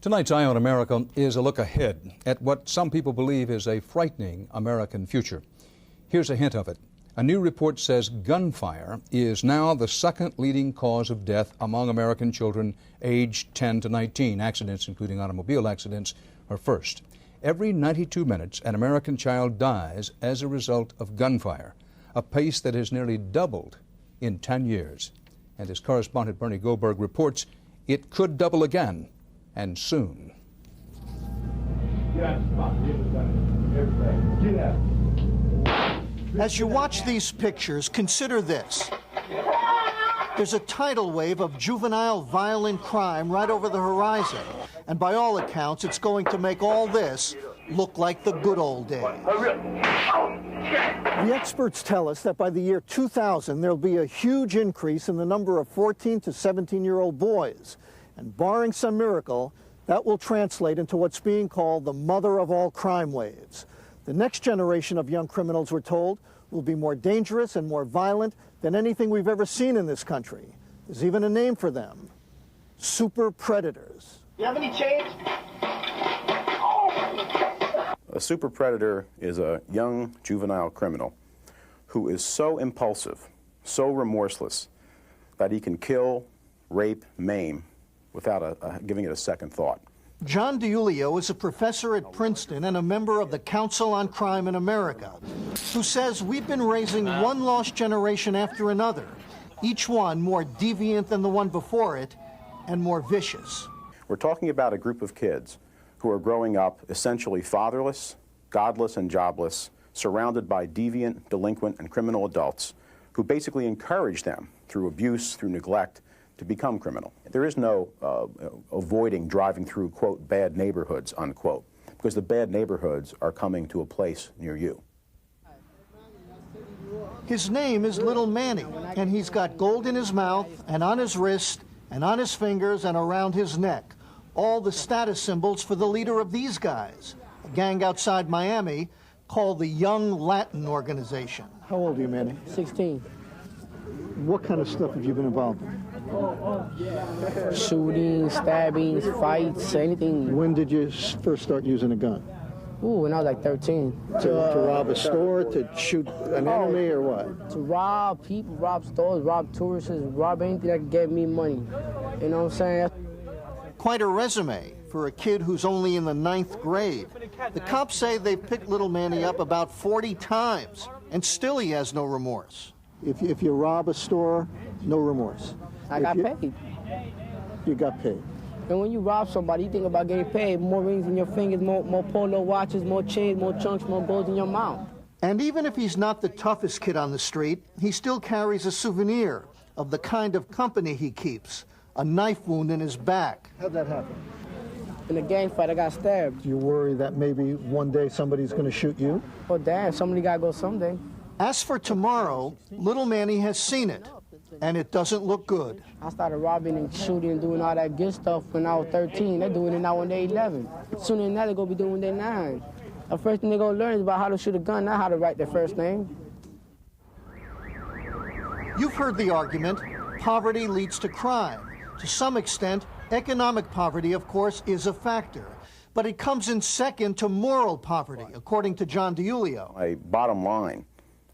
Tonight's Eye on America is a look ahead at what some people believe is a frightening American future. Here's a hint of it. A new report says gunfire is now the second leading cause of death among American children aged 10 to 19. Accidents, including automobile accidents, are first. Every 92 minutes, an American child dies as a result of gunfire, a pace that has nearly doubled in 10 years. And as correspondent Bernie Goldberg reports, it could double again, and soon. As you watch these pictures, consider this. There's a tidal wave of juvenile violent crime right over the horizon, and by all accounts, it's going to make all this look like the good old days. The experts tell us that by the year 2000, there'll be a huge increase in the number of 14 to 17-year-old boys. And barring some miracle, that will translate into what's being called the mother of all crime waves. The next generation of young criminals, we're told, will be more dangerous and more violent than anything we've ever seen in this country. There's even a name for them: super predators. You have any change? A super predator is a young juvenile criminal who is so impulsive, so remorseless, that he can kill, rape, maim without giving it a second thought. John DiIulio is a professor at Princeton and a member of the Council on Crime in America, who says we've been raising one lost generation after another, each one more deviant than the one before it and more vicious. We're talking about a group of kids who are growing up essentially fatherless, godless, and jobless, surrounded by deviant, delinquent, and criminal adults who basically encourage them through abuse, through neglect, to become criminal. There is no avoiding driving through, quote, bad neighborhoods, unquote, because the bad neighborhoods are coming to a place near you. His name is Little Manny, and he's got gold in his mouth and on his wrist and on his fingers and around his neck, all the status symbols for the leader of these guys, a gang outside Miami called the Young Latin Organization. How old are you, Manny? 16. What kind of stuff have you been involved in? Shooting, stabbings, fights, anything. When did you first start using a gun? Ooh, when I was like 13. To rob a store, to shoot an enemy, or what? To rob people, rob stores, rob tourists, rob anything that could get me money. You know what I'm saying? Quite a resume for a kid who's only in the 9th grade. The cops say they've picked Little Manny up about 40 times, and still he has no remorse. If you rob a store, no remorse. I got paid. You got paid. And when you rob somebody, you think about getting paid. More rings in your fingers, more polo watches, more chains, more chunks, more gold in your mouth. And even if he's not the toughest kid on the street, he still carries a souvenir of the kind of company he keeps, a knife wound in his back. How'd that happen? In a gang fight, I got stabbed. Do you worry that maybe one day somebody's going to shoot you? Oh, damn, somebody got to go someday. As for tomorrow, Little Manny has seen it, and it doesn't look good. I started robbing and shooting and doing all that good stuff when I was 13. They're doing it now when they're 11. Sooner than that, they're going to be doing when they're 9. The first thing they're going to learn is about how to shoot a gun, not how to write their first name. You've heard the argument, poverty leads to crime. To some extent, economic poverty, of course, is a factor. But it comes in second to moral poverty, according to John DiIulio. A bottom line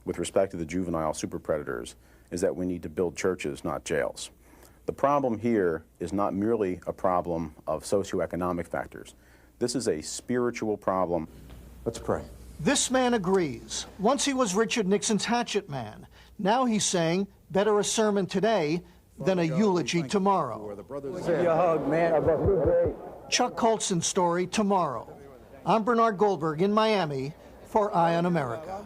with respect to the juvenile super predators is that we need to build churches, not jails. The problem here is not merely a problem of socioeconomic factors. This is a spiritual problem. Let's pray. This man agrees. Once he was Richard Nixon's hatchet man. Now he's saying, better a sermon today than a eulogy tomorrow. Give you a hug, man. Chuck Colson's story tomorrow. I'm Bernard Goldberg in Miami for Eye on America.